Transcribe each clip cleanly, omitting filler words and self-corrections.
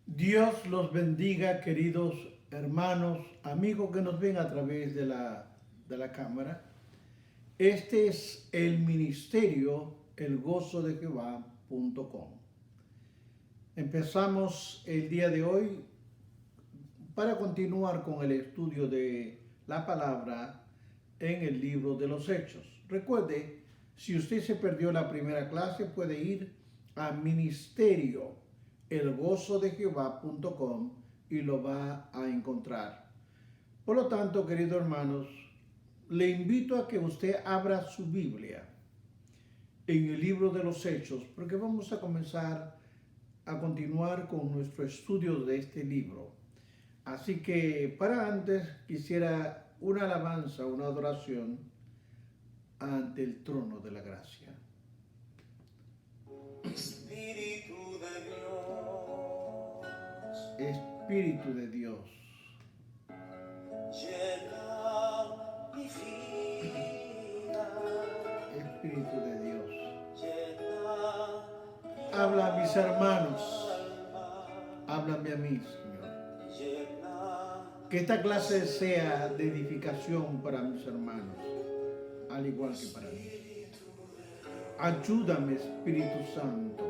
Dios los bendiga, queridos hermanos, amigos que nos ven a través de la cámara. Este es el ministerio elgozodejehová.com. Empezamos el día de hoy para continuar con el estudio de la palabra en el libro de los Hechos. Recuerde, si usted se perdió la primera clase, puede ir a ministerio elgozodejehová.com y lo va a encontrar. Por lo tanto, queridos hermanos, le invito a que usted abra su Biblia en el libro de los Hechos, porque vamos a comenzar a continuar con nuestro estudio de este libro. Así que para antes quisiera una alabanza, una adoración ante el trono de la gracia. Espíritu de Dios, Espíritu de Dios, llena mi vida, Espíritu de Dios, llena habla a mis hermanos, alma, háblame a mí, Señor. llena Que esta clase sea de edificación para mis hermanos, al igual que para mí. Ayúdame, Espíritu Santo.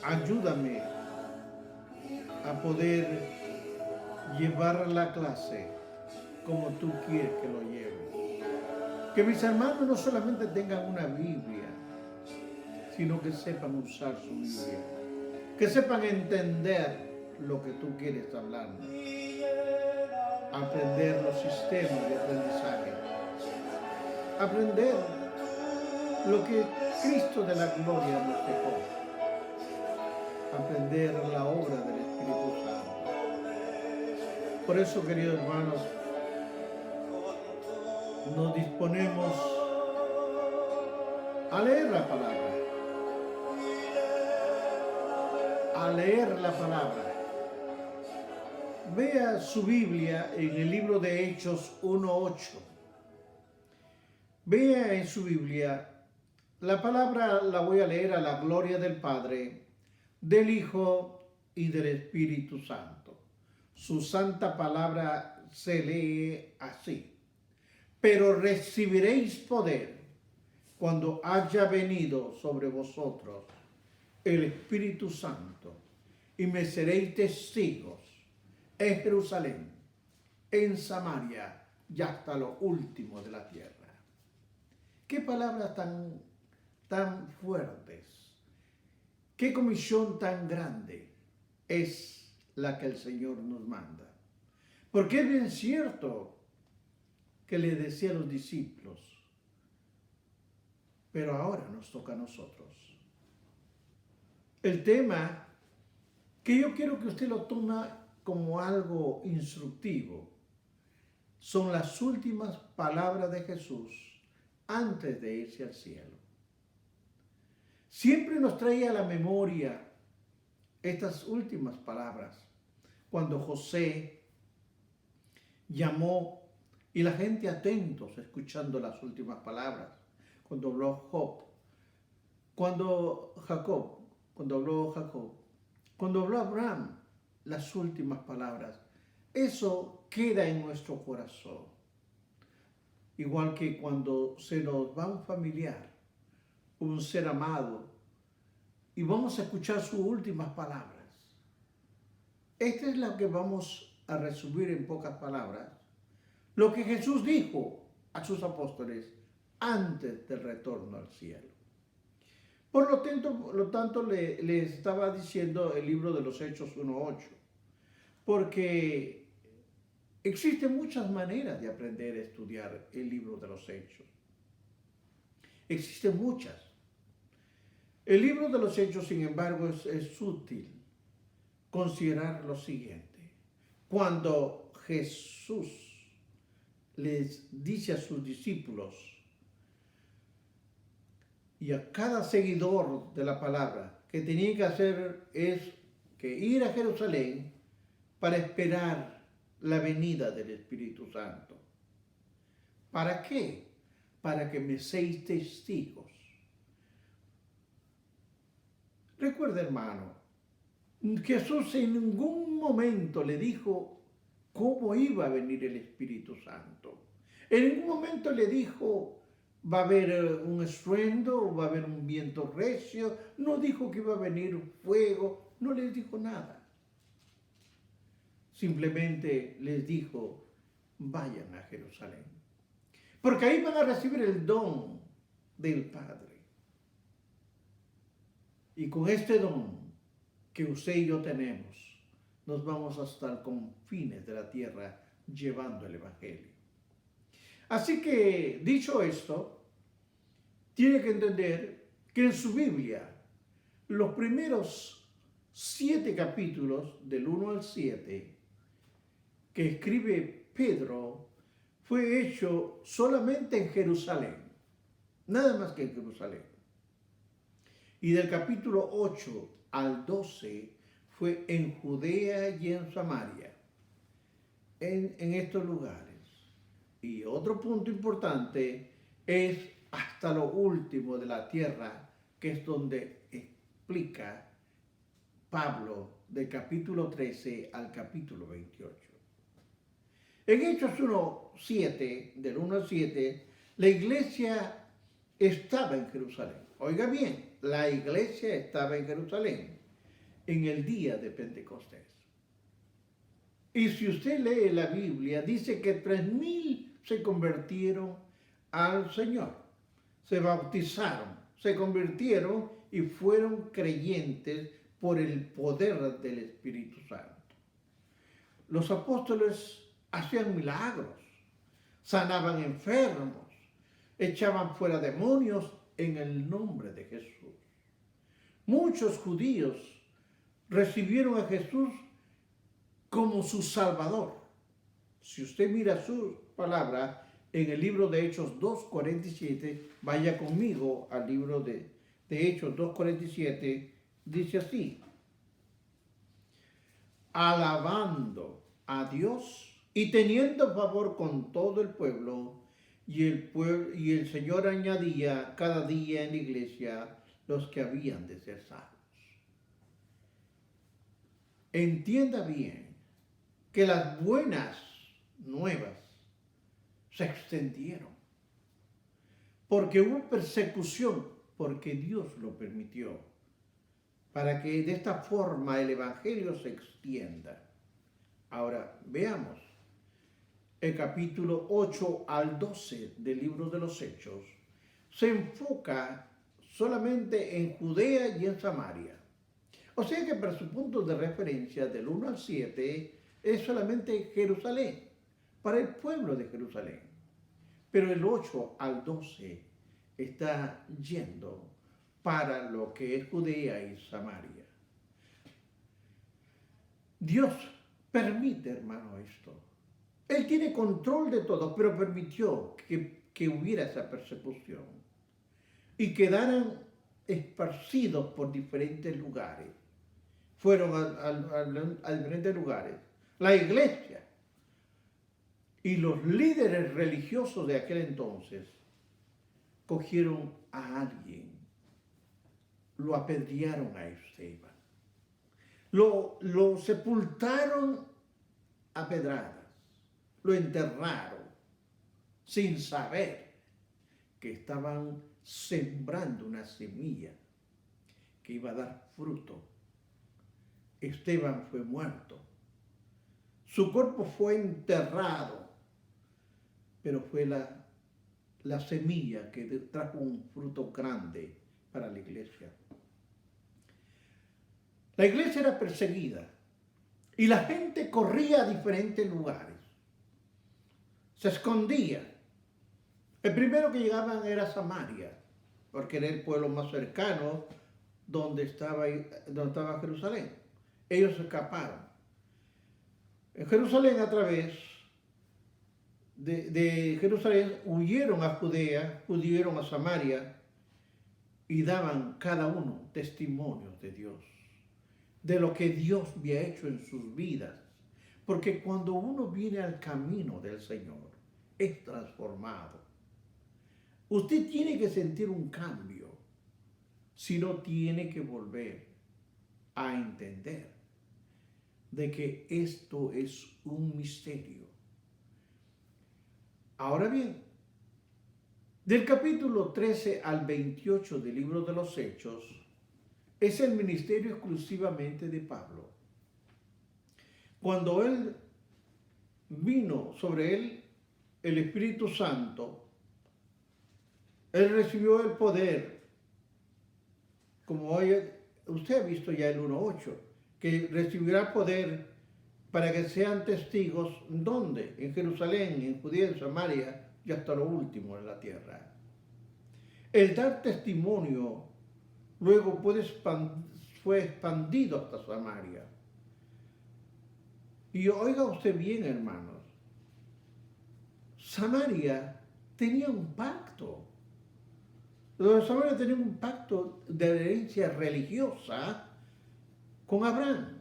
Ayúdame a poder llevar la clase como tú quieres que lo lleve. Que mis hermanos no solamente tengan una Biblia, sino que sepan usar su Biblia. Que sepan entender lo que tú quieres hablar. Aprender los sistemas de aprendizaje. Aprender lo que Cristo de la gloria nos dejó. Aprender la obra del Espíritu Santo. Por eso, queridos hermanos, nos disponemos a leer la palabra. A leer la palabra. Vea su Biblia en el libro de Hechos 1:8. Vea en su Biblia, la palabra la voy a leer a la gloria del Padre, del Hijo y del Espíritu Santo. Su santa palabra se lee así. Pero recibiréis poder cuando haya venido sobre vosotros el Espíritu Santo y me seréis testigos en Jerusalén, en Samaria y hasta lo último de la tierra. Qué palabras tan fuertes. Qué comisión tan grande es la que el Señor nos manda. Porque es bien cierto que le decía a los discípulos, pero ahora nos toca a nosotros. El tema que yo quiero que usted lo tome como algo instructivo son las últimas palabras de Jesús antes de irse al cielo. Siempre nos trae a la memoria estas últimas palabras cuando José llamó y la gente atentos escuchando las últimas palabras, cuando habló Jacob, cuando habló Abraham, las últimas palabras. Eso queda en nuestro corazón. Igual que cuando se nos va un familiar, un ser amado, y vamos a escuchar sus últimas palabras. Esta es la que vamos a resumir en pocas palabras. Lo que Jesús dijo a sus apóstoles antes del retorno al cielo. Por lo tanto le estaba diciendo el libro de los Hechos 1:8, porque existen muchas maneras de aprender a estudiar el libro de los Hechos. Existen muchas. El libro de los Hechos, sin embargo, es útil considerar lo siguiente. Cuando Jesús les dice a sus discípulos y a cada seguidor de la palabra que tenía que hacer es que ir a Jerusalén para esperar la venida del Espíritu Santo. ¿Para qué? Para que me seáis testigos. Recuerda, hermano, Jesús en ningún momento le dijo cómo iba a venir el Espíritu Santo. En ningún momento le dijo, va a haber un estruendo, va a haber un viento recio. No dijo que iba a venir fuego, no les dijo nada. Simplemente les dijo, vayan a Jerusalén, porque ahí van a recibir el don del Padre. Y con este don que usted y yo tenemos, nos vamos hasta los confines de la tierra llevando el Evangelio. Así que, dicho esto, tiene que entender que en su Biblia, los primeros 7 capítulos, del 1 al 7, que escribe Pedro, fue hecho solamente en Jerusalén, nada más que en Jerusalén. Y del capítulo 8 al 12 fue en Judea y en Samaria, en estos lugares. Y otro punto importante es hasta lo último de la tierra, que es donde explica Pablo del capítulo 13 al capítulo 28. En Hechos 1:7, del 1 al 7, la iglesia estaba en Jerusalén. Oiga bien, la iglesia estaba en Jerusalén en el día de Pentecostés. Y si usted lee la Biblia, dice que 3,000 se convirtieron al Señor, se bautizaron, se convirtieron y fueron creyentes por el poder del Espíritu Santo. Los apóstoles hacían milagros, sanaban enfermos, echaban fuera demonios en el nombre de Jesús. Muchos judíos recibieron a Jesús como su Salvador. Si usted mira su palabra en el libro de Hechos 2:47, vaya conmigo al libro de Hechos 2:47, dice así: alabando a Dios y teniendo favor con todo el pueblo, y el Señor añadía cada día en la iglesia los que habían de ser salvos. Entienda bien que las buenas nuevas se extendieron, porque hubo persecución, porque Dios lo permitió, para que de esta forma el Evangelio se extienda. Ahora, veamos el capítulo 8 al 12 del libro de los Hechos. Se enfoca solamente en Judea y en Samaria. O sea que para su punto de referencia del 1 al 7 es solamente Jerusalén, para el pueblo de Jerusalén. Pero el 8 al 12 está yendo para lo que es Judea y Samaria. Dios permite, hermano, esto. Él tiene control de todo, pero permitió que hubiera esa persecución y quedaran esparcidos por diferentes lugares. Fueron a diferentes lugares. La iglesia y los líderes religiosos de aquel entonces cogieron a alguien, lo apedrearon a Esteban, lo sepultaron a pedradas, lo enterraron sin saber que estaban sembrando una semilla que iba a dar fruto. Esteban fue muerto, su cuerpo fue enterrado, pero fue la semilla que trajo un fruto grande para la iglesia. La iglesia era perseguida y la gente corría a diferentes lugares, se escondía. El primero que llegaban era Samaria, porque era el pueblo más cercano donde estaba Jerusalén. Ellos escaparon. En Jerusalén, a través de Jerusalén, huyeron a Judea, huyeron a Samaria y daban cada uno testimonios de Dios, de lo que Dios había hecho en sus vidas. Porque cuando uno viene al camino del Señor, es transformado. Usted tiene que sentir un cambio, si no tiene que volver a entender de que esto es un misterio. Ahora bien, del capítulo 13 al 28 del libro de los Hechos, es el ministerio exclusivamente de Pablo. Cuando él vino sobre él el Espíritu Santo, él recibió el poder, como hoy usted ha visto ya el 1.8, que recibirá poder para que sean testigos, ¿dónde? En Jerusalén, en Judea, en Samaria y hasta lo último en la tierra. El dar testimonio luego fue expandido hasta Samaria. Y oiga usted bien, hermanos, Samaria tenía un pacto. Los de Samaria tenían un pacto de herencia religiosa con Abraham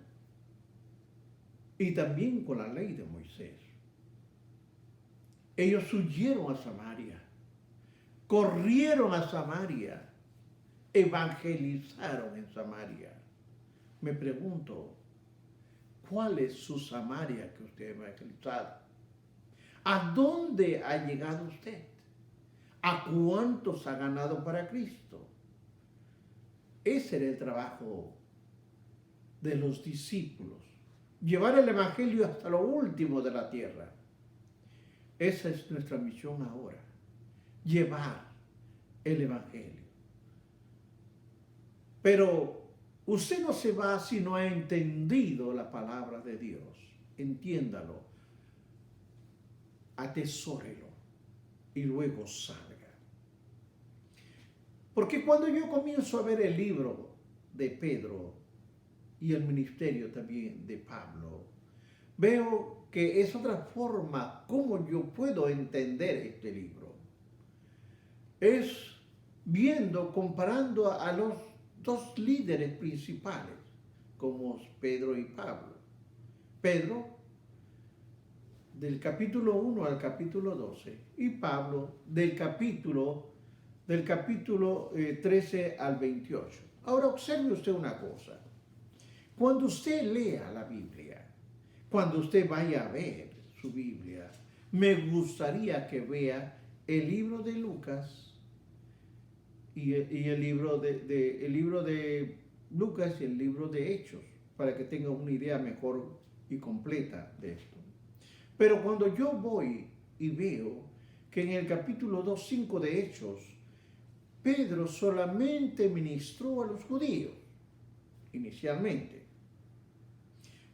y también con la ley de Moisés. Ellos huyeron a Samaria, corrieron a Samaria, evangelizaron en Samaria. Me pregunto, ¿cuál es su Samaria que usted ha evangelizado? ¿A dónde ha llegado usted? ¿A cuántos ha ganado para Cristo? Ese era el trabajo de los discípulos, llevar el evangelio hasta lo último de la tierra. Esa es nuestra misión ahora, llevar el evangelio. Pero usted no se va si no ha entendido la palabra de Dios. Entiéndalo, atesórelo y luego salga. Porque cuando yo comienzo a ver el libro de Pedro y el ministerio también de Pablo, veo que es otra forma como yo puedo entender este libro. Es viendo, comparando a los dos líderes principales, como Pedro y Pablo. Pedro, del capítulo 1 al capítulo 12, y Pablo, del capítulo 13 al 28. Ahora observe usted una cosa. Cuando usted lea la Biblia, cuando usted vaya a ver su Biblia, me gustaría que vea el libro de Lucas y el libro de Lucas y el libro de Hechos, para que tenga una idea mejor y completa de esto. Pero cuando yo voy y veo que en el capítulo 2:5 de Hechos, Pedro solamente ministró a los judíos, inicialmente,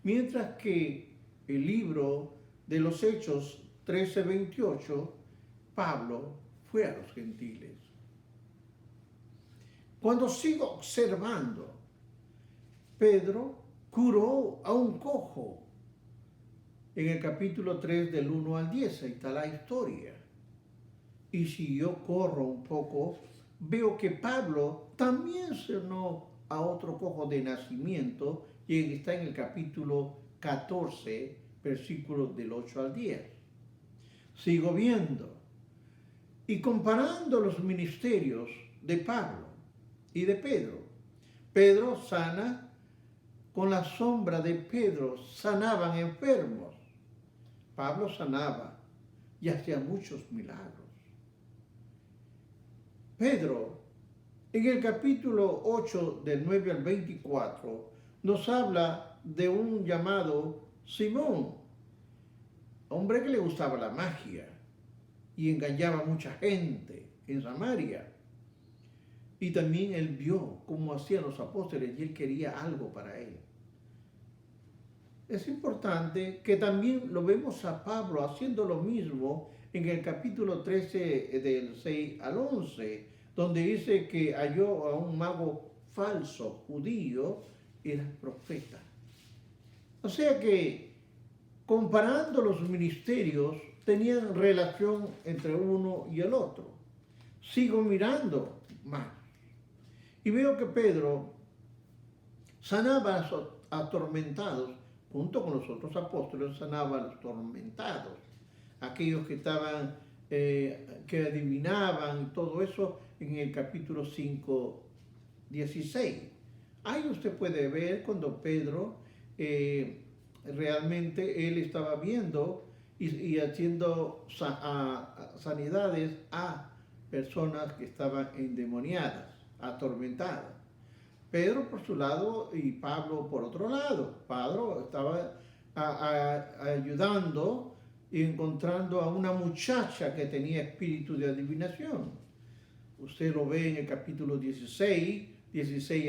mientras que el libro de los Hechos 13:28, Pablo fue a los gentiles. Cuando sigo observando, Pedro curó a un cojo en el capítulo 3 del 1 al 10, ahí está la historia. Y si yo corro un poco, veo que Pablo también sanó a otro cojo de nacimiento y está en el capítulo 14, versículos del 8 al 10. Sigo viendo y comparando los ministerios de Pablo y de Pedro. Pedro sana, con la sombra de Pedro sanaban enfermos. Pablo sanaba y hacía muchos milagros. Pedro, en el capítulo 8, del 9 al 24, nos habla de un llamado Simón, hombre que le gustaba la magia y engañaba a mucha gente en Samaria. Y también él vio cómo hacían los apóstoles y él quería algo para él. Es importante que también lo vemos a Pablo haciendo lo mismo en el capítulo 13 del 6 al 11, donde dice que halló a un mago falso judío, era profeta. O sea que, comparando los ministerios, tenían relación entre uno y el otro. Sigo mirando más y veo que Pedro sanaba a los atormentados, junto con los otros apóstoles, sanaba a los atormentados, aquellos que estaban, que adivinaban y todo eso, en el capítulo 5, 16. Ahí usted puede ver cuando Pedro realmente él estaba viendo y haciendo sanidades a personas que estaban endemoniadas, atormentadas. Pedro por su lado y Pablo por otro lado. Pablo estaba ayudando y encontrando a una muchacha que tenía espíritu de adivinación. Usted lo ve en el capítulo 16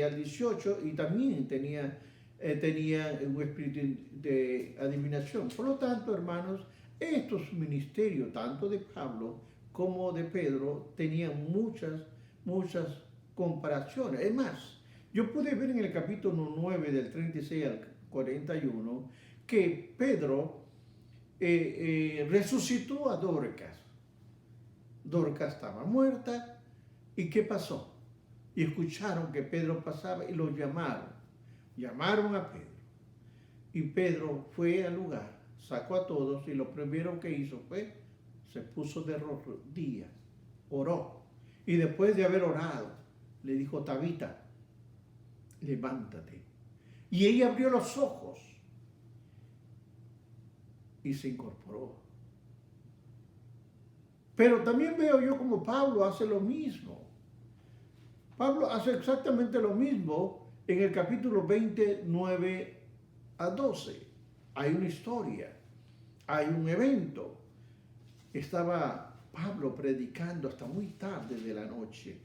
al 18, y también tenía un espíritu de adivinación. Por lo tanto, hermanos, estos ministerios, tanto de Pablo como de Pedro, tenían muchas comparaciones. Es más, yo pude ver en el capítulo 9 del 36 al 41 que Pedro resucitó a Dorcas. Dorcas estaba muerta. ¿Y qué pasó? Y escucharon que Pedro pasaba y lo llamaron. Llamaron a Pedro. Y Pedro fue al lugar, sacó a todos y lo primero que hizo fue, se puso de rodillas, oró. Y después de haber orado, le dijo: Tabita, levántate. Y ella abrió los ojos y se incorporó. Pero también veo yo como Pablo hace lo mismo. Pablo hace exactamente lo mismo en el capítulo 29 a 12. Hay una historia, hay un evento. Estaba Pablo predicando hasta muy tarde de la noche.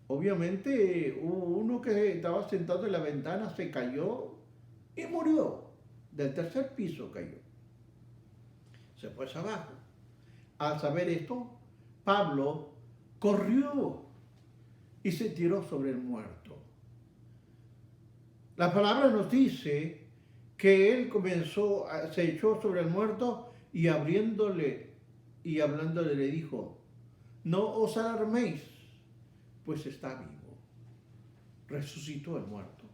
Obviamente uno que estaba sentado en la ventana se cayó y murió. Del tercer piso cayó. Se fue hacia abajo. Al saber esto, Pablo corrió y se tiró sobre el muerto. La palabra nos dice que él se echó sobre el muerto y abriéndole y hablándole le dijo: no os alarméis, pues está vivo. Resucitó el muerto.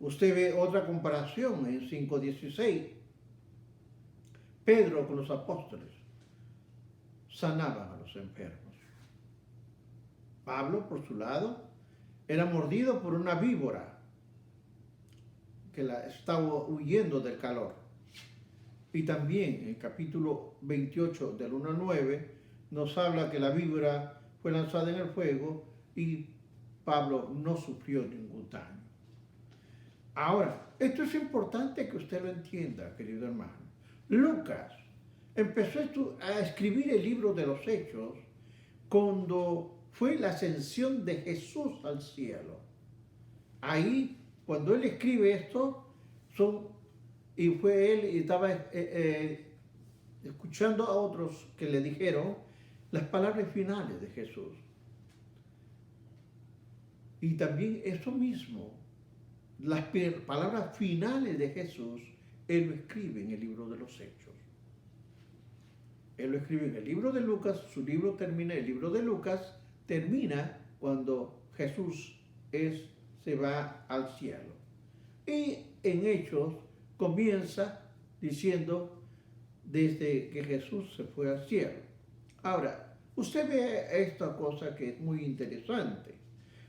Usted ve otra comparación en 5:16. Pedro con los apóstoles sanaban a los enfermos. Pablo, por su lado, era mordido por una víbora que estaba huyendo del calor. Y también en el capítulo 28 del 1 al 9 nos habla que la víbora fue lanzada en el fuego y Pablo no sufrió ningún daño. Ahora, esto es importante que usted lo entienda, querido hermano. Lucas empezó a escribir el libro de los Hechos cuando fue la ascensión de Jesús al cielo. Ahí, cuando él escribe esto, él estaba escuchando a otros que le dijeron las palabras finales de Jesús. Y también eso mismo, las palabras finales de Jesús, él lo escribe en el libro de los Hechos. Él lo escribe en el libro de Lucas, el libro de Lucas termina cuando Jesús se va al cielo. Y en Hechos comienza diciendo desde que Jesús se fue al cielo. Ahora, usted ve esta cosa que es muy interesante.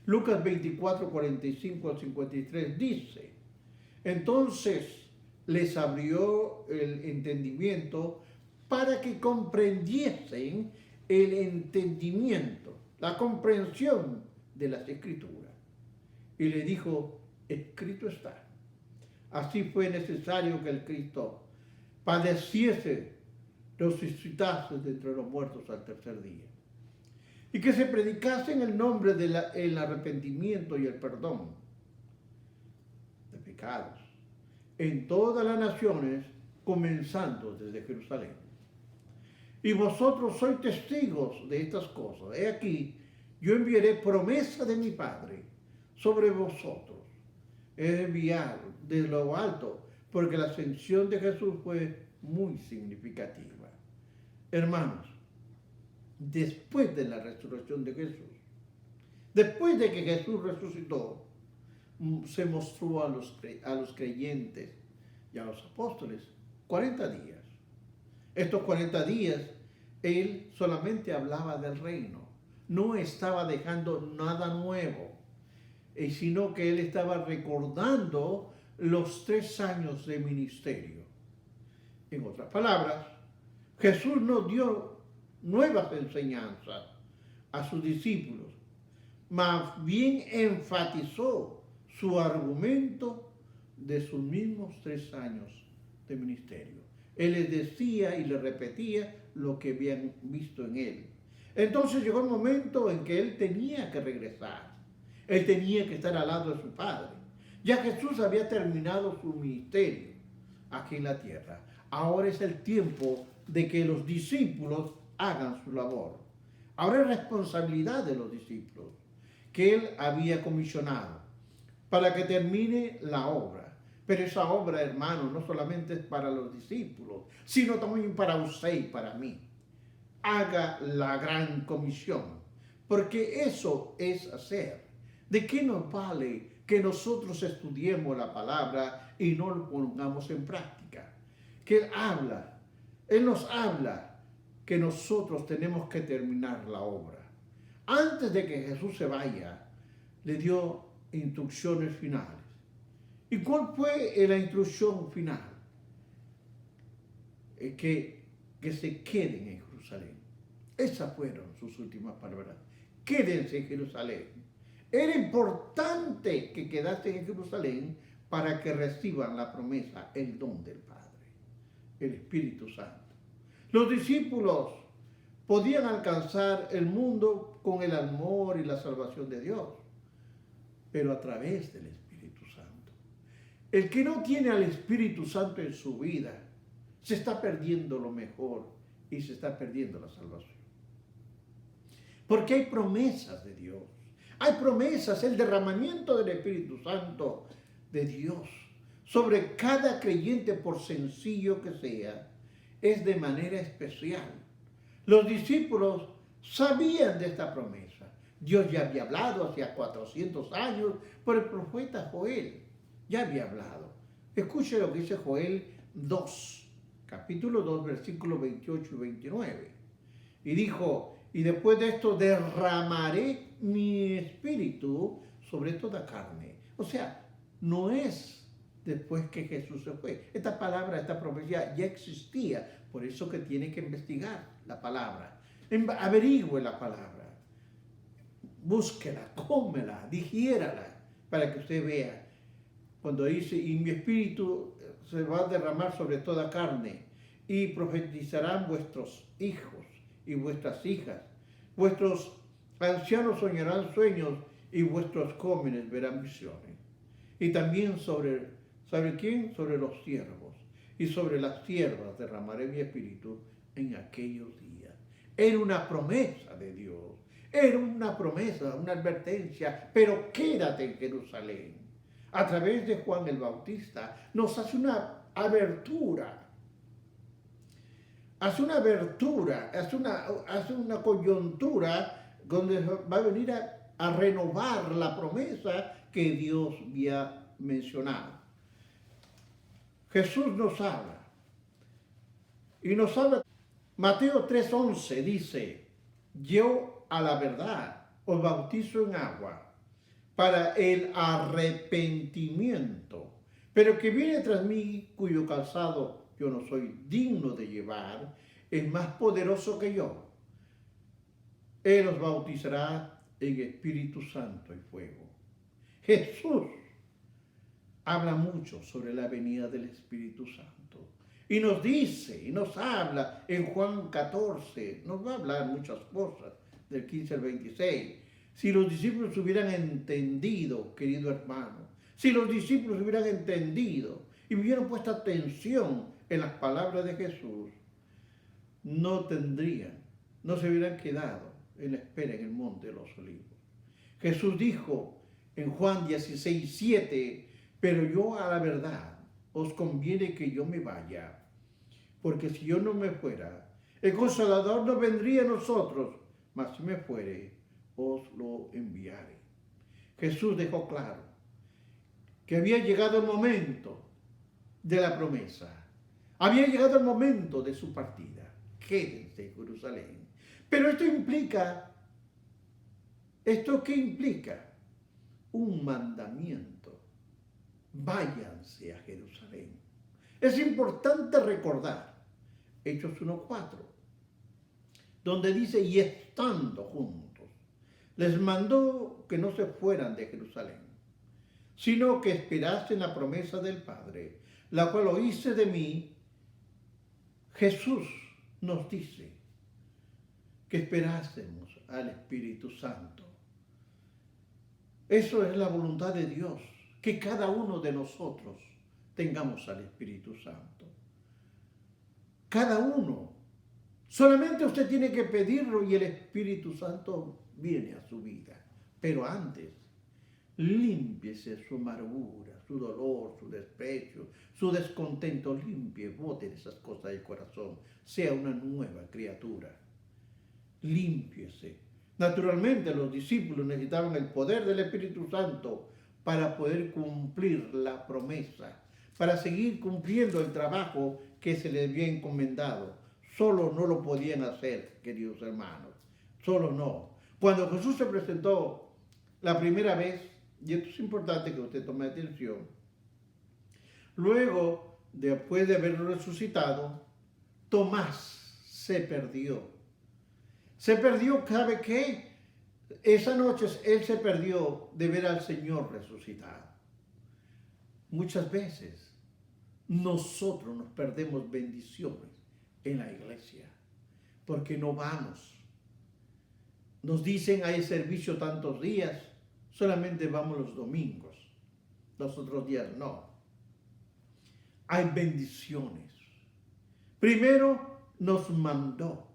Lucas 24, 45 al 53 dice: entonces les abrió el entendimiento para que comprendiesen el entendimiento, la comprensión de las Escrituras. Y le dijo: escrito está. Así fue necesario que el Cristo padeciese, resucitase de entre los muertos al tercer día, y que se predicase en el nombre el arrepentimiento y el perdón de pecados en todas las naciones, comenzando desde Jerusalén. Y vosotros sois testigos de estas cosas. He aquí, yo enviaré promesa de mi Padre sobre vosotros. He enviado de lo alto, porque la ascensión de Jesús fue muy significativa. Hermanos, después de la resurrección de Jesús, después de que Jesús resucitó, se mostró a los creyentes y a los apóstoles 40 días. Estos 40 días, él solamente hablaba del reino. No estaba dejando nada nuevo, sino que él estaba recordando los 3 años de ministerio. En otras palabras, Jesús nos dio nuevas enseñanzas a sus discípulos, más bien enfatizó su argumento de sus mismos 3 años de ministerio. Él les decía y les repetía lo que habían visto en él. Entonces llegó el momento en que él tenía que regresar. Él tenía que estar al lado de su Padre. Ya Jesús había terminado su ministerio aquí en la tierra. Ahora es el tiempo de que los discípulos hagan su labor. Ahora es responsabilidad de los discípulos que él había comisionado para que termine la obra. Pero esa obra, hermano, no solamente es para los discípulos, sino también para usted y para mí. Haga la gran comisión, porque eso es hacer. ¿De qué nos vale que nosotros estudiemos la palabra y no lo pongamos en práctica? Que Él nos habla que nosotros tenemos que terminar la obra. Antes de que Jesús se vaya, le dio instrucciones finales. ¿Y cuál fue la instrucción final? Que se queden en Jerusalén. Esas fueron sus últimas palabras. Quédense en Jerusalén. Era importante que quedasen en Jerusalén para que reciban la promesa, el don del Padre, el Espíritu Santo. Los discípulos podían alcanzar el mundo con el amor y la salvación de Dios, pero a través del Espíritu Santo. El que no tiene al Espíritu Santo en su vida se está perdiendo lo mejor y se está perdiendo la salvación. Porque hay promesas de Dios. Hay promesas, el derramamiento del Espíritu Santo de Dios sobre cada creyente, por sencillo que sea, es de manera especial. Los discípulos sabían de esta promesa. Dios ya había hablado hacía 400 años por el profeta Joel. Ya había hablado. Escuche lo que dice Joel 2, capítulo 2, versículos 28 y 29. Y dijo: y después de esto derramaré mi espíritu sobre toda carne. O sea, no es después que Jesús se fue. Esta palabra, esta profecía ya existía. Por eso que tiene que investigar la palabra. Averigüe la palabra. Búsquela, cómela, digiérala, para que usted vea. Cuando dice: y mi espíritu se va a derramar sobre toda carne, y profetizarán vuestros hijos y vuestras hijas. Vuestros ancianos soñarán sueños y vuestros jóvenes verán visiones. Y también ¿sabe quién? Sobre los siervos y sobre las siervas derramaré mi espíritu en aquellos días. Era una promesa de Dios. Era una promesa, una advertencia. Pero quédate en Jerusalén. A través de Juan el Bautista nos hace una abertura. Hace una coyuntura donde va a venir a renovar la promesa que Dios había mencionado. Jesús nos habla. Y nos habla. Mateo 3:11 dice: yo a la verdad os bautizo en agua para el arrepentimiento, pero que viene tras mí, cuyo calzado yo no soy digno de llevar, es más poderoso que yo. Él os bautizará en Espíritu Santo y fuego. Jesús habla mucho sobre la venida del Espíritu Santo. Y nos dice, y nos habla en Juan 14, nos va a hablar muchas cosas, del 15 al 26. Si los discípulos hubieran entendido, querido hermano, si los discípulos hubieran entendido y hubieran puesto atención en las palabras de Jesús, no se hubieran quedado en la espera en el monte de los olivos. Jesús dijo en Juan 16:7, pero yo a la verdad os conviene que yo me vaya, porque si yo no me fuera, el Consolador no vendría a nosotros, mas si me fuere, os lo enviaré. Jesús dejó claro que había llegado el momento de la promesa. Había llegado el momento de su partida. Quédense en Jerusalén. Pero ¿esto qué implica? Un mandamiento. váyanse a Jerusalén. Es importante recordar Hechos 1:4, donde dice, y estando juntos, les mandó que no se fueran de Jerusalén, sino que esperasen la promesa del Padre, la cual oíste de mí. Jesús nos dice que esperásemos al Espíritu Santo. Eso es la voluntad de Dios, que cada uno de nosotros tengamos al Espíritu Santo. Cada uno. Solamente usted tiene que pedirlo y el Espíritu Santo viene a su vida. Pero antes, límpiese su amargura, su dolor, su desprecio, su descontento. Limpie, bote esas cosas del corazón. Sea una nueva criatura. Límpiese. Naturalmente, los discípulos necesitaban el poder del Espíritu Santo para poder cumplir la promesa, para seguir cumpliendo el trabajo que se les había encomendado. Solo no lo podían hacer, queridos hermanos. Solo no. Cuando Jesús se presentó la primera vez, y esto es importante que usted tome atención, luego, después de haberlo resucitado, Tomás se perdió. Se perdió, ¿sabe qué? Esa noche él se perdió de ver al Señor resucitado. Muchas veces nosotros nos perdemos bendiciones en la iglesia porque no vamos. Nos dicen hay servicio tantos días, solamente vamos los domingos, los otros días no. Hay bendiciones. Primero nos mandó.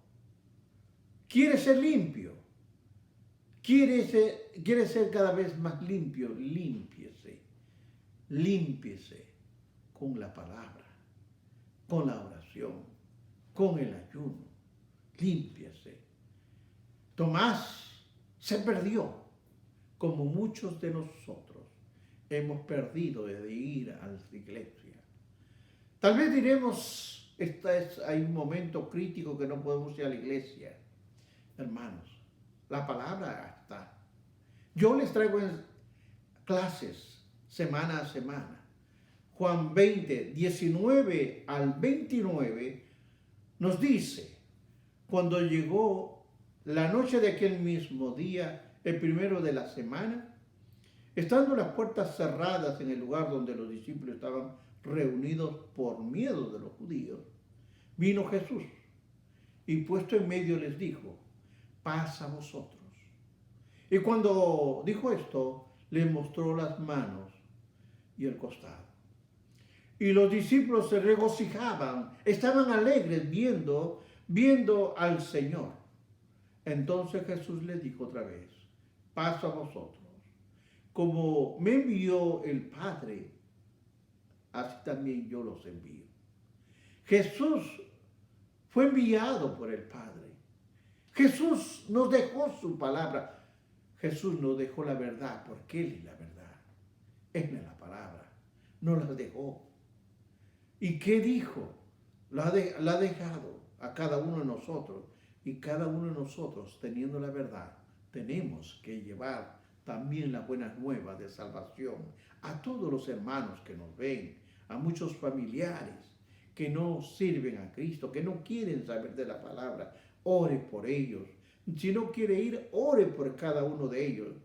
Quiere ser limpio. Quiere ser cada vez más limpio. Límpiese. Límpiese con la palabra, con la oración, con el ayuno. Límpiese. Tomás se perdió, como muchos de nosotros hemos perdido de ir a la iglesia. Tal vez diremos, hay un momento crítico que no podemos ir a la iglesia. Hermanos, la palabra está. Yo les traigo en clases semana a semana. Juan 20, 19 al 29 nos dice, cuando llegó la noche de aquel mismo día, el primero de la semana, estando las puertas cerradas en el lugar donde los discípulos estaban reunidos por miedo de los judíos, vino Jesús y puesto en medio les dijo, paz a vosotros. Y cuando dijo esto, les mostró las manos y el costado. Y los discípulos se regocijaban, estaban alegres viendo al Señor. Entonces Jesús les dijo otra vez, paz a vosotros. Como me envió el Padre, así también yo los envío. Jesús fue enviado por el Padre. Jesús nos dejó su palabra. Jesús nos dejó la verdad, porque Él es la verdad. Él es la palabra. Nos la dejó. ¿Y qué dijo? La ha dejado a cada uno de nosotros. Y cada uno de nosotros, teniendo la verdad, tenemos que llevar también la buena nueva de salvación a todos los hermanos que nos ven, a muchos familiares que no sirven a Cristo, que no quieren saber de la palabra. Ore por ellos. Si no quiere ir, ore por cada uno de ellos.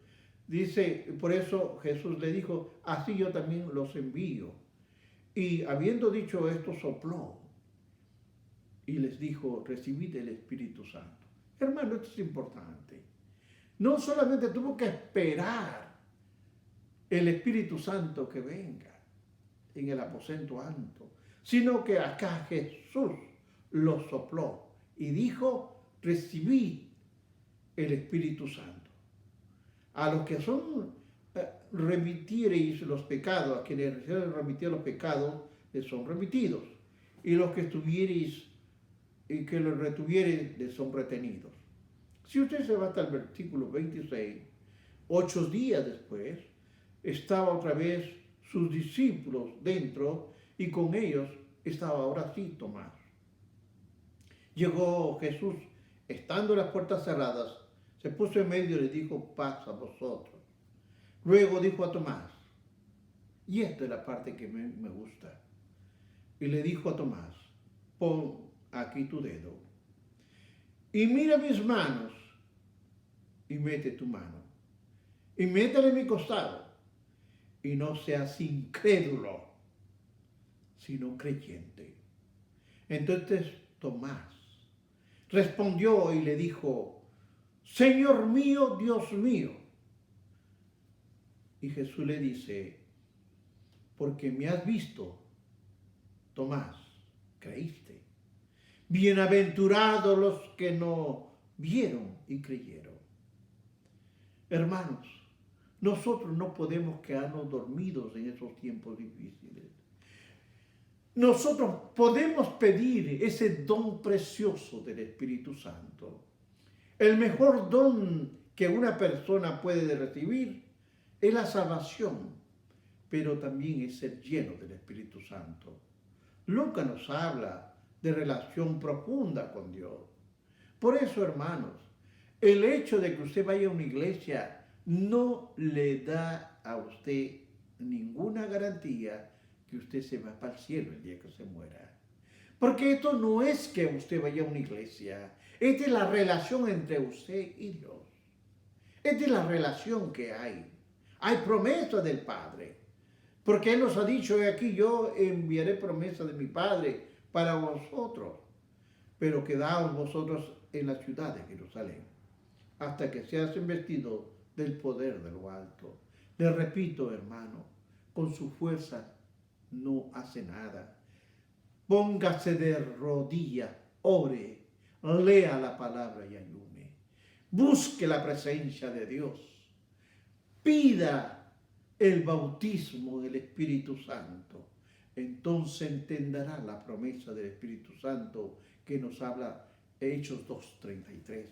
Dice, por eso Jesús le dijo, así yo también los envío. Y habiendo dicho esto, sopló y les dijo, recibid el Espíritu Santo. Hermano, esto es importante. No solamente tuvo que esperar el Espíritu Santo que venga en el aposento alto, sino que acá Jesús lo sopló y dijo, recibid el Espíritu Santo. A los que son remitiereis los pecados, a quienes remitir los pecados, les son remitidos. Y los que estuviereis y que los retuviereis, les son retenidos. Si usted se va hasta el versículo 26, 8 días después, estaba otra vez sus discípulos dentro y con ellos estaba ahora sí Tomás. Llegó Jesús, estando las puertas cerradas, se puso en medio y le dijo, paz a vosotros. Luego dijo a Tomás, Y esta es la parte que me gusta. Y le dijo a Tomás, pon aquí tu dedo y mira mis manos y mete tu mano y métele en mi costado y no seas incrédulo, sino creyente. Entonces Tomás respondió y le dijo, Señor mío, Dios mío. Y Jesús le dice, porque me has visto, Tomás, creíste. Bienaventurados los que no vieron y creyeron. Hermanos, nosotros no podemos quedarnos dormidos en esos tiempos difíciles. Nosotros podemos pedir ese don precioso del Espíritu Santo. El mejor don que una persona puede recibir es la salvación, pero también es ser lleno del Espíritu Santo. Lucas nos habla de relación profunda con Dios. Por eso, hermanos, el hecho de que usted vaya a una iglesia no le da a usted ninguna garantía que usted se va para el cielo el día que se muera. Porque esto no es que usted vaya a una iglesia, esta es la relación entre usted y Dios. Esta es la relación que hay. Hay promesa del Padre. Porque Él nos ha dicho, aquí yo enviaré promesa de mi Padre para vosotros. Pero quedaos vosotros en la ciudad de Jerusalén, hasta que seas investido del poder de lo alto. Le repito, hermano, con su fuerza no hace nada. Póngase de rodillas, ore, lea la palabra y ayune. Busque la presencia de Dios. Pida el bautismo del Espíritu Santo. Entonces entenderá la promesa del Espíritu Santo que nos habla Hechos 2:33.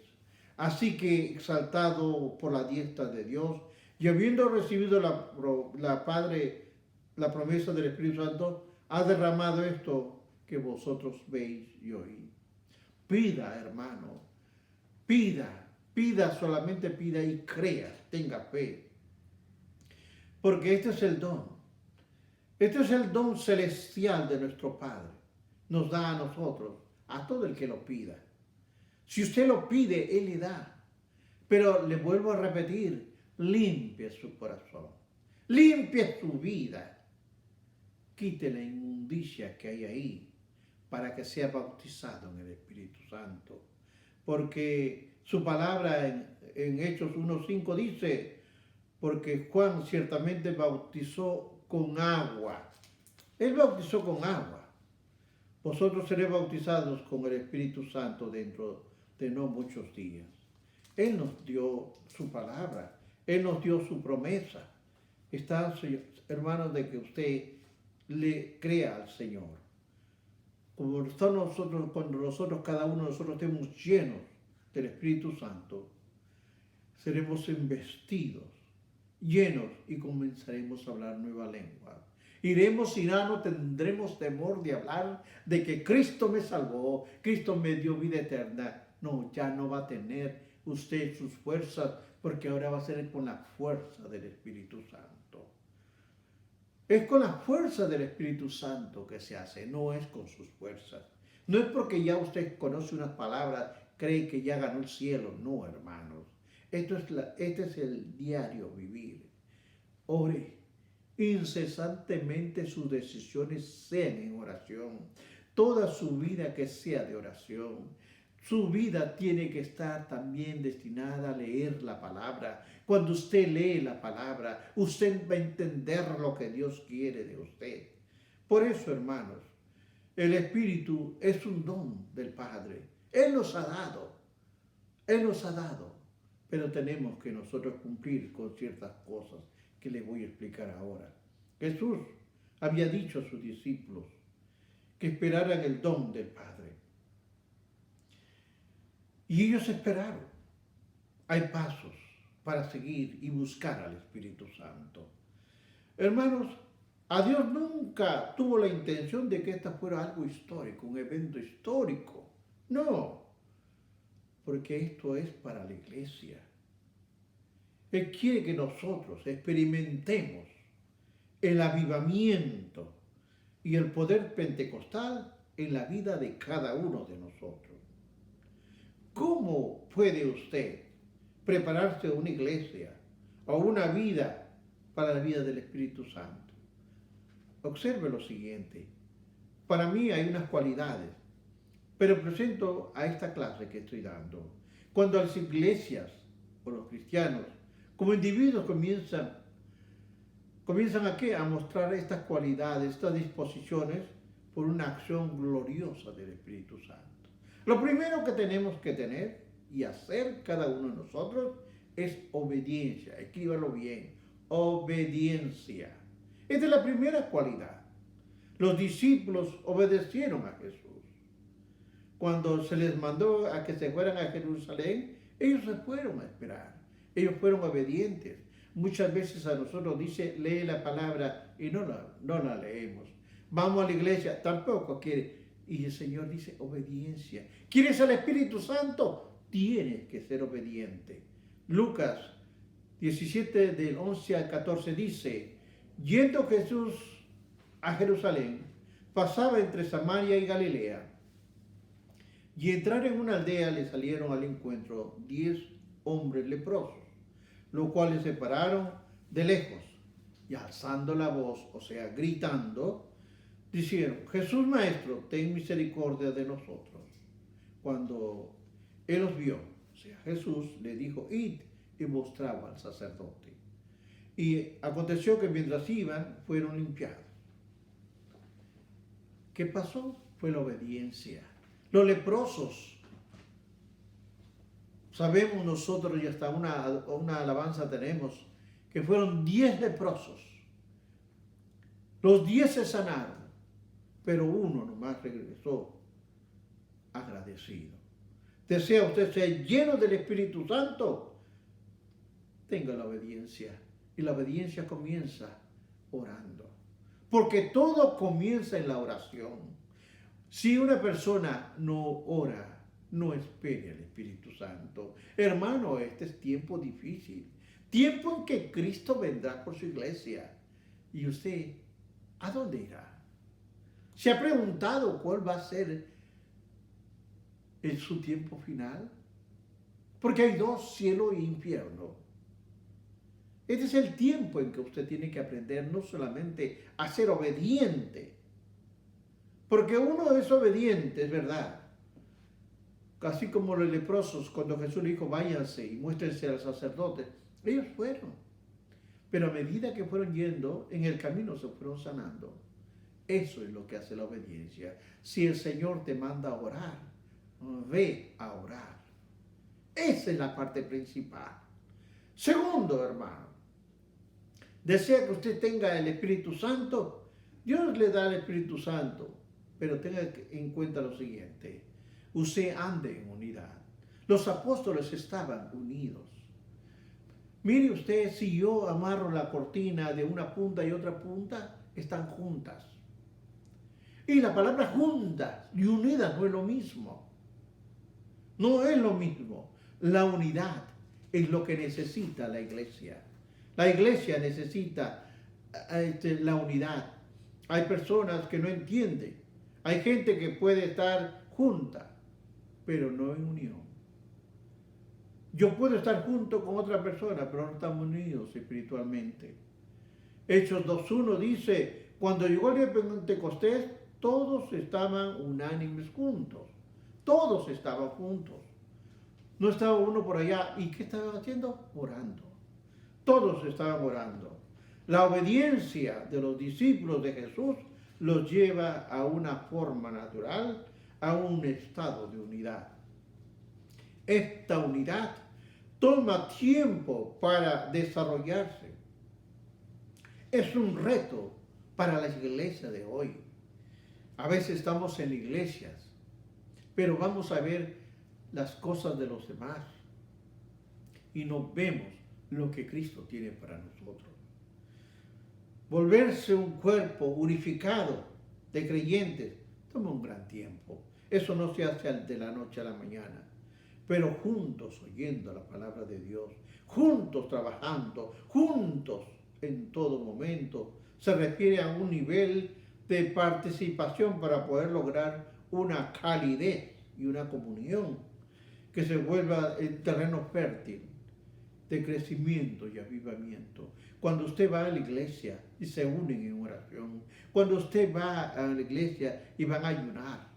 Así que, exaltado por la diestra de Dios, y habiendo recibido la promesa del Espíritu Santo, ha derramado esto que vosotros veis y oís. Pida, hermano, pida, solamente pida y crea, tenga fe. Porque este es el don. Este es el don celestial de nuestro Padre. Nos da a nosotros, a todo el que lo pida. Si usted lo pide, Él le da. Pero le vuelvo a repetir, limpie su corazón. Limpie su vida. Quite la inmundicia que hay ahí para que sea bautizado en el Espíritu Santo. Porque su palabra en Hechos 1:5 dice, porque Juan ciertamente bautizó con agua. Él bautizó con agua. Vosotros seréis bautizados con el Espíritu Santo dentro de no muchos días. Él nos dio su palabra. Él nos dio su promesa. Está, hermanos, de que usted le crea al Señor. Cuando nosotros, cada uno de nosotros estemos llenos del Espíritu Santo, seremos investidos, llenos, y comenzaremos a hablar nueva lengua. Iremos y no tendremos temor de hablar de que Cristo me salvó, Cristo me dio vida eterna. No, ya no va a tener usted sus fuerzas, porque ahora va a ser con la fuerza del Espíritu Santo. Es con la fuerza del Espíritu Santo que se hace, no es con sus fuerzas. No es porque ya usted conoce unas palabras, cree que ya ganó el cielo. No, hermanos. Este es el diario vivir. Ore. Incesantemente sus decisiones sean en oración. Toda su vida que sea de oración. Su vida tiene que estar también destinada a leer la palabra. Cuando usted lee la palabra, usted va a entender lo que Dios quiere de usted. Por eso, hermanos, el Espíritu es un don del Padre. Él nos ha dado. Él nos ha dado. Pero tenemos que nosotros cumplir con ciertas cosas que les voy a explicar ahora. Jesús había dicho a sus discípulos que esperaran el don del Padre. Y ellos esperaron. Hay pasos para seguir y buscar al Espíritu Santo. Hermanos, a Dios nunca tuvo la intención de que esta fuera algo histórico, un evento histórico. No, porque esto es para la iglesia. Él quiere que nosotros experimentemos el avivamiento y el poder pentecostal en la vida de cada uno de nosotros. ¿Cómo puede usted prepararse una iglesia o una vida para la vida del Espíritu Santo? Observe lo siguiente. Para mí hay unas cualidades, pero presento a esta clase que estoy dando. Cuando las iglesias o los cristianos, como individuos, comienzan a ¿qué? A mostrar estas cualidades, estas disposiciones por una acción gloriosa del Espíritu Santo. Lo primero que tenemos que tener y hacer cada uno de nosotros es obediencia. Escríbalo bien, obediencia. Esta es la primera cualidad. Los discípulos obedecieron a Jesús. Cuando se les mandó a que se fueran a Jerusalén, ellos se fueron a esperar. Ellos fueron obedientes. Muchas veces a nosotros dice, lee la palabra y no la leemos. Vamos a la iglesia, tampoco quiere. Y el Señor dice, obediencia. ¿Quieres al Espíritu Santo? Tienes que ser obediente. Lucas 17, del 11 al 14 dice, yendo Jesús a Jerusalén, pasaba entre Samaria y Galilea. Y entrar en una aldea le salieron al encuentro 10 hombres leprosos, los cuales se pararon de lejos y alzando la voz, o sea, gritando, dijeron, Jesús Maestro, ten misericordia de nosotros. Cuando él los vio, o sea, Jesús le dijo, id y mostraba al sacerdote. Y aconteció que mientras iban, fueron limpiados. ¿Qué pasó? Fue la obediencia. Los leprosos, sabemos nosotros y hasta una alabanza tenemos, que fueron 10 leprosos. Los 10 se sanaron, pero uno nomás regresó agradecido. ¿Desea usted ser lleno del Espíritu Santo? Tenga la obediencia. Y la obediencia comienza orando. Porque todo comienza en la oración. Si una persona no ora, no espere al Espíritu Santo. Hermano, este es tiempo difícil. Tiempo en que Cristo vendrá por su iglesia. ¿Y usted a dónde irá? ¿Se ha preguntado cuál va a ser su tiempo final? Porque hay 2, cielo e infierno. Este es el tiempo en que usted tiene que aprender no solamente a ser obediente, porque uno es obediente, es verdad. Así como los leprosos, cuando Jesús le dijo, váyanse y muéstrense al sacerdote, ellos fueron. Pero a medida que fueron yendo, en el camino se fueron sanando. Eso es lo que hace la obediencia. Si el Señor te manda a orar, ve a orar. Esa es la parte principal. Segundo, hermano, desea que usted tenga el Espíritu Santo. Dios le da el Espíritu Santo, pero tenga en cuenta lo siguiente. Usted ande en unidad. Los apóstoles estaban unidos. Mire usted, si yo amarro la cortina de una punta y otra punta, están juntas. Y la palabra juntas y unidas no es lo mismo. No es lo mismo. La unidad es lo que necesita la iglesia. La iglesia necesita la unidad. Hay personas que no entienden. Hay gente que puede estar junta, pero no en unión. Yo puedo estar junto con otra persona, pero no estamos unidos espiritualmente. Hechos 2:1 dice, cuando llegó el día de Pentecostés, todos estaban unánimes juntos. Todos estaban juntos. No estaba uno por allá. ¿Y qué estaban haciendo? Orando. Todos estaban orando. La obediencia de los discípulos de Jesús los lleva a una forma natural, a un estado de unidad. Esta unidad toma tiempo para desarrollarse. Es un reto para la iglesia de hoy. A veces estamos en iglesias, pero vamos a ver las cosas de los demás y no vemos lo que Cristo tiene para nosotros. Volverse un cuerpo unificado de creyentes toma un gran tiempo. Eso no se hace de la noche a la mañana, pero juntos oyendo la palabra de Dios, juntos trabajando, juntos en todo momento, Se refiere a un nivel de participación para poder lograr una calidez y una comunión que se vuelva en terreno fértil de crecimiento y avivamiento. Cuando usted va a la iglesia y se unen en oración, cuando usted va a la iglesia y van a ayunar,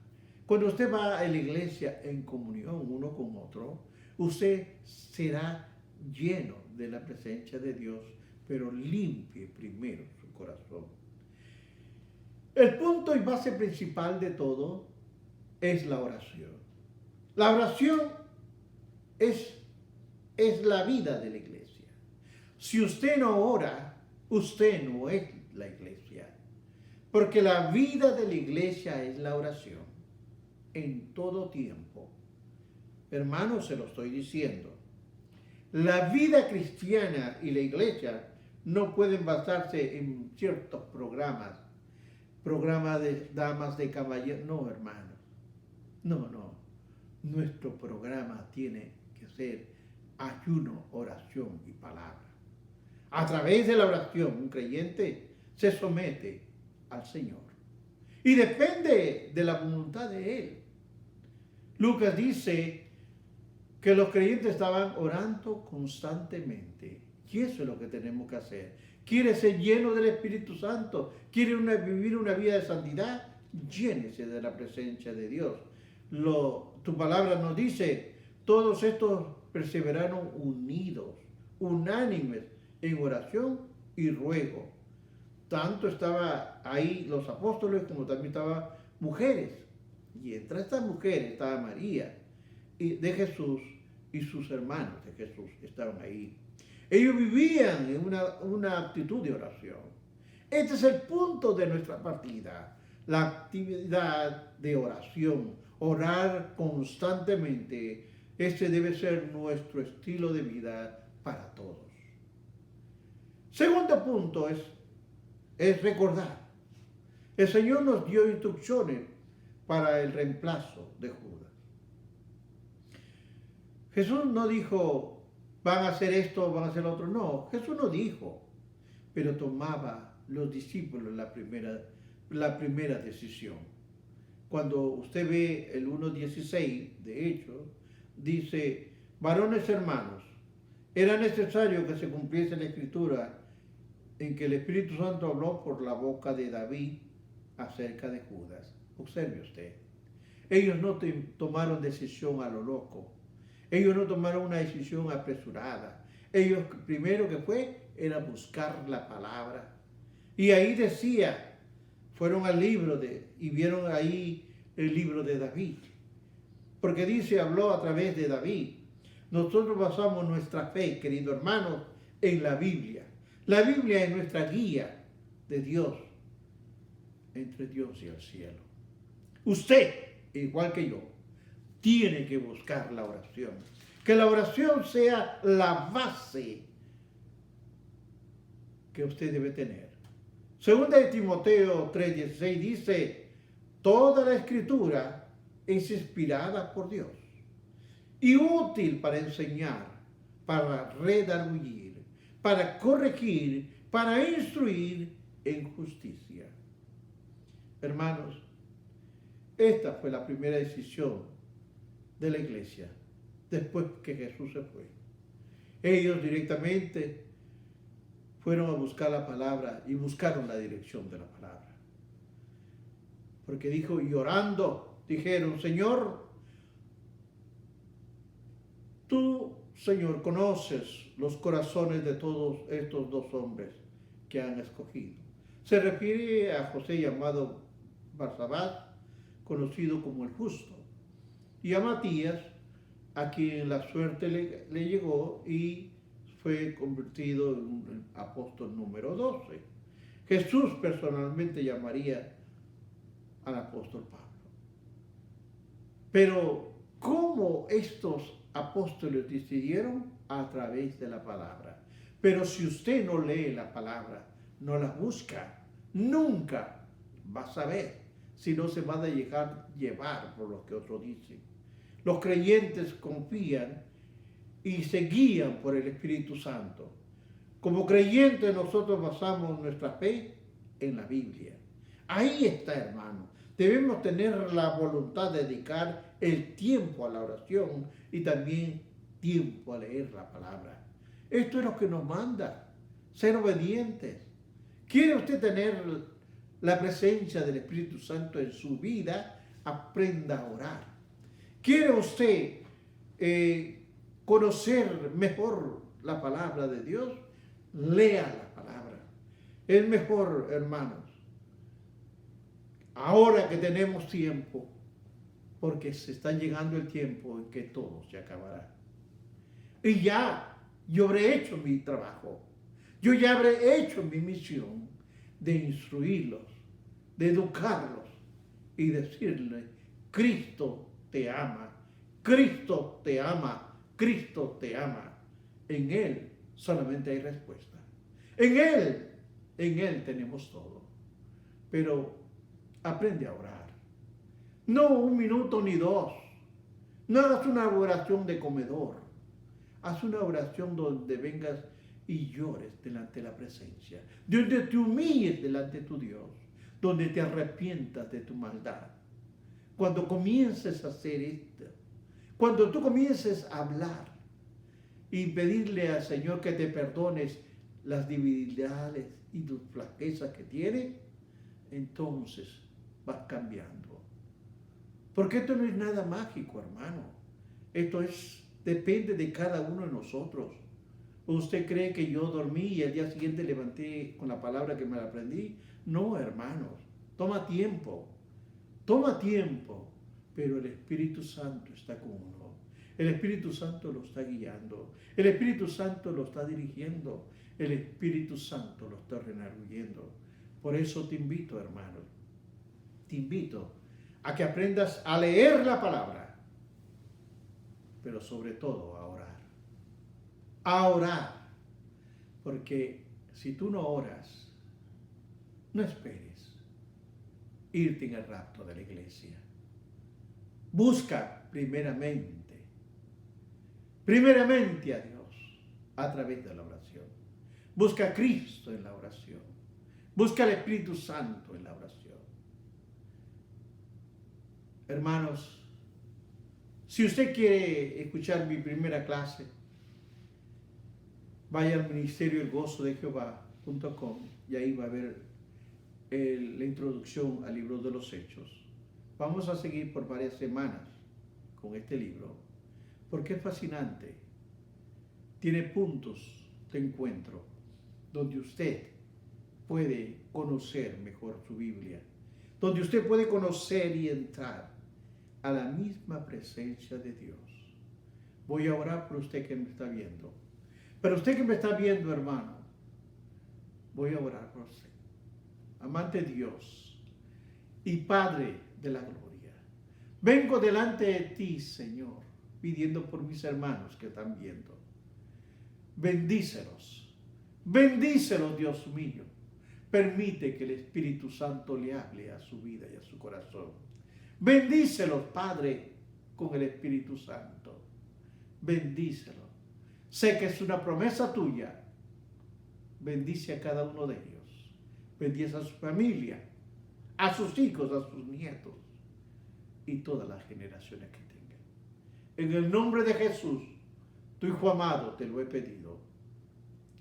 cuando usted va a la iglesia en comunión uno con otro, usted será lleno de la presencia de Dios, pero limpie primero su corazón. El punto y base principal de todo es la oración. La oración es la vida de la iglesia. Si usted no ora, usted no es la iglesia. Porque la vida de la iglesia es la oración. En todo tiempo. Hermanos, se lo estoy diciendo. La vida cristiana y la iglesia no pueden basarse en ciertos programas de damas de caballeros. No, hermanos. No. Nuestro programa tiene que ser ayuno, oración y palabra. A través de la oración, un creyente se somete al Señor y depende de la voluntad de Él. Lucas dice que los creyentes estaban orando constantemente, y eso es lo que tenemos que hacer. ¿Quiere ser lleno del Espíritu Santo? ¿Quiere vivir una vida de santidad? Llénese de la presencia de Dios. Tu palabra nos dice, todos estos perseveraron unidos, unánimes en oración y ruego. Tanto estaba ahí los apóstoles como también estaban mujeres. Y entre estas mujeres estaba María de Jesús y sus hermanos de Jesús estaban ahí. Ellos vivían en una actitud de oración. Este es el punto de nuestra partida, la actividad de oración. Orar constantemente, ese debe ser nuestro estilo de vida para todos. Segundo punto es recordar. El Señor nos dio instrucciones para el reemplazo de Judas. Jesús no dijo, van a hacer esto, van a hacer lo otro. No, Jesús no dijo, pero tomaba los discípulos la primera decisión. Cuando usted ve el 1:16, de hecho, dice, varones hermanos, era necesario que se cumpliese la escritura en que el Espíritu Santo habló por la boca de David acerca de Judas. Observe usted. Ellos no tomaron decisión a lo loco. Ellos no tomaron una decisión apresurada. Ellos primero que fue era buscar la palabra. Y ahí decía, fueron al libro y vieron ahí el libro de David. Porque dice, habló a través de David. Nosotros basamos nuestra fe, querido hermano, en la Biblia. La Biblia es nuestra guía de Dios, entre Dios y el cielo. Usted, igual que yo, tiene que buscar la oración. Que la oración sea la base que usted debe tener. Segunda de Timoteo 3:16 dice, toda la escritura es inspirada por Dios y útil para enseñar, para redarguir, para corregir, para instruir en justicia. Hermanos, esta fue la primera decisión de la iglesia después que Jesús se fue. Ellos directamente fueron a buscar la palabra y buscaron la dirección de la palabra. Porque dijo, y orando, dijeron, Señor, tú, Señor, conoces los corazones de todos estos dos hombres que han escogido. Se refiere a José llamado Barsabás, conocido como el justo, y a Matías, a quien la suerte le llegó y fue convertido en el apóstol número 12. Jesús personalmente llamaría al apóstol Pablo. Pero, ¿cómo estos apóstoles decidieron? A través de la palabra. Pero si usted no lee la palabra, no la busca, nunca va a saber, si no se va a dejar llevar por lo que otros dicen. Los creyentes confían y se guían por el Espíritu Santo. Como creyentes nosotros basamos nuestra fe en la Biblia. Ahí está, hermano. Debemos tener la voluntad de dedicar el tiempo a la oración y también tiempo a leer la palabra. Esto es lo que nos manda, ser obedientes. ¿Quiere usted tener la presencia del Espíritu Santo en su vida? Aprenda a orar. ¿Quiere usted conocer mejor la palabra de Dios? Lea la palabra. Es mejor, hermanos, ahora que tenemos tiempo, porque se está llegando el tiempo en que todo se acabará. Y ya yo habré hecho mi trabajo. Yo ya habré hecho mi misión de instruirlos, de educarlos y decirles, Cristo te ama, Cristo te ama, Cristo te ama. En Él solamente hay respuesta. En Él tenemos todo. Pero aprende a orar. No 1 minuto ni 2. No hagas una oración de comedor. Haz una oración donde vengas y llores delante de la presencia. Donde te humilles delante de tu Dios. Donde te arrepientas de tu maldad. Cuando comiences a hacer esto, cuando tú comiences a hablar y pedirle al Señor que te perdones las debilidades y tus flaquezas que tienes, entonces vas cambiando. Porque esto no es nada mágico, hermano. Esto depende de cada uno de nosotros. ¿Usted cree que yo dormí y al día siguiente levanté con la palabra que me la aprendí? No, hermanos. Toma tiempo, pero el Espíritu Santo está con uno. El Espíritu Santo lo está guiando. El Espíritu Santo lo está dirigiendo. El Espíritu Santo lo está redarguyendo. Por eso te invito, hermano, te invito a que aprendas a leer la palabra, pero sobre todo a orar. A orar. Porque si tú no oras, no esperes irte en el rapto de la iglesia. Busca primeramente a Dios a través de la oración. Busca a Cristo en la oración. Busca al Espíritu Santo en la oración. Hermanos, si usted quiere escuchar mi primera clase, vaya al ministerio El Gozo de Jehová.com y ahí va a ver la introducción al libro de los Hechos. Vamos a seguir por varias semanas con este libro, porque es fascinante. Tiene puntos de encuentro donde usted puede conocer mejor su Biblia, donde usted puede conocer y entrar a la misma presencia de Dios. Voy a orar por usted que me está viendo. Pero usted que me está viendo, hermano, voy a orar por usted. Amante Dios y Padre de la gloria, vengo delante de ti, Señor, pidiendo por mis hermanos que están viendo. Bendícelos, Dios mío. Permite que el Espíritu Santo le hable a su vida y a su corazón. Bendícelos, Padre, con el Espíritu Santo. Bendícelos. Sé que es una promesa tuya. Bendice a cada uno de ellos. Bendice a su familia, a sus hijos, a sus nietos y todas las generaciones que tengan. En el nombre de Jesús, tu Hijo amado, te lo he pedido.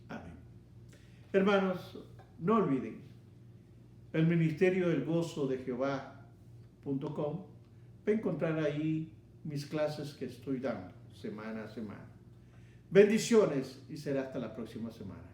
Amén. Hermanos, no olviden el ministerio El Gozo de Jehová.com. Va a encontrar ahí mis clases que estoy dando semana a semana. Bendiciones y será hasta la próxima semana.